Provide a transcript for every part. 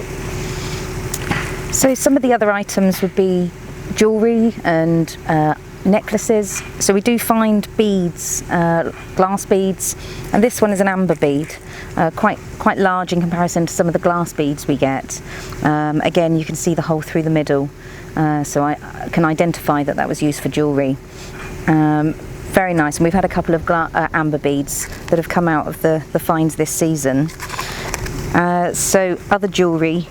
through. So some of the other items would be jewellery and necklaces. So we do find beads, glass beads, and this one is an amber bead, quite large in comparison to some of the glass beads we get. Again, you can see the hole through the middle, so I can identify that that was used for jewellery. Very nice, and we've had a couple of amber beads that have come out of the finds this season. So other jewellery,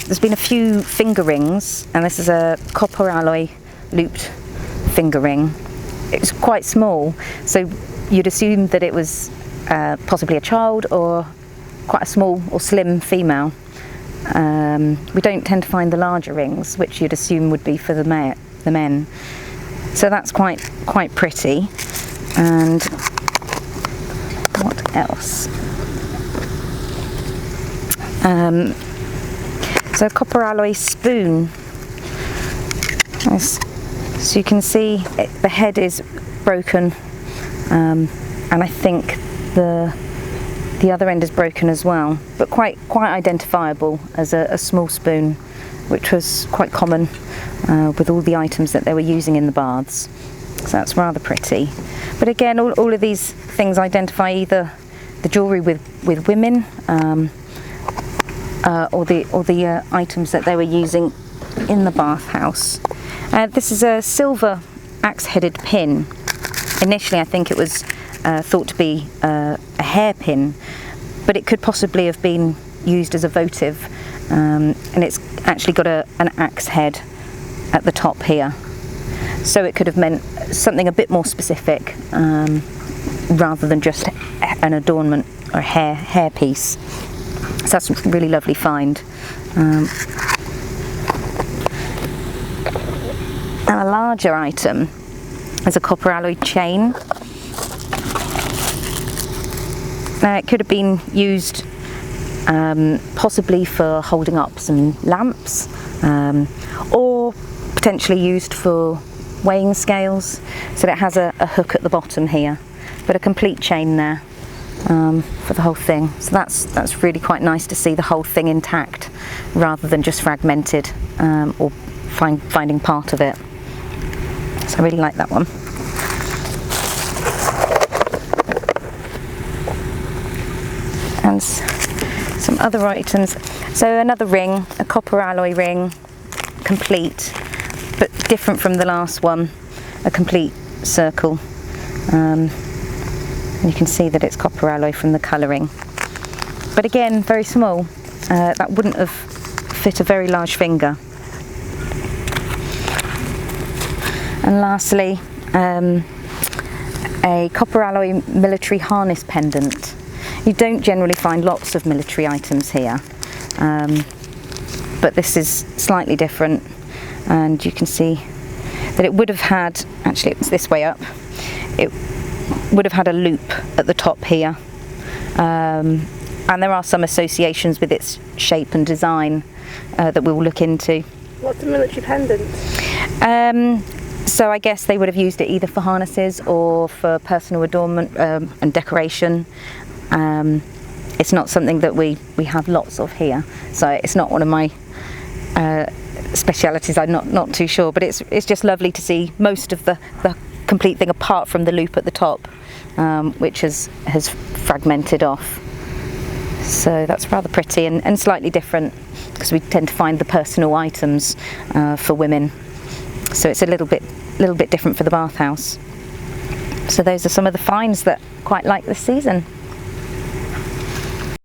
there's been a few finger rings, and this is a copper alloy looped finger ring. It's quite small, so you'd assume that it was possibly a child or quite a small or slim female. We don't tend to find the larger rings, which you'd assume would be for the men. So that's quite pretty. And what else? So a copper alloy spoon. So you can see the head is broken, and I think the other end is broken as well, but quite identifiable as a small spoon, which was quite common with all the items that they were using in the baths. So that's rather pretty. But again, all of these things identify either the jewellery with women, or the items that they were using in the bathhouse. This is a silver axe-headed pin. Initially, I think it was thought to be a hairpin, but it could possibly have been used as a votive, and it's actually got an axe head at the top here. So it could have meant something a bit more specific, rather than just an adornment or hair piece. So that's a really lovely find. And a larger item is a copper alloy chain. Now it could have been used possibly for holding up some lamps, or potentially used for weighing scales. So it has a hook at the bottom here, but a complete chain there for the whole thing. So that's really quite nice to see the whole thing intact rather than just fragmented, or finding part of it. So I really like that one. And some other items. So another ring, a copper alloy ring, complete, but different from the last one, a complete circle. And you can see that it's copper alloy from the colouring. But again, very small. That wouldn't have fit a very large finger. And lastly, a copper alloy military harness pendant. You don't generally find lots of military items here, but this is slightly different, and you can see that it would have had, actually it's this way up, it would have had a loop at the top here, and there are some associations with its shape and design that we'll look into. What's a military pendant? So I guess they would have used it either for harnesses or for personal adornment and decoration. It's not something that we have lots of here, so it's not one of my specialities. I'm not too sure, but it's just lovely to see most of the complete thing apart from the loop at the top, which has fragmented off. So that's rather pretty and slightly different, because we tend to find the personal items for women. So it's a little bit different for the bathhouse. So those are some of the finds that I quite like this season.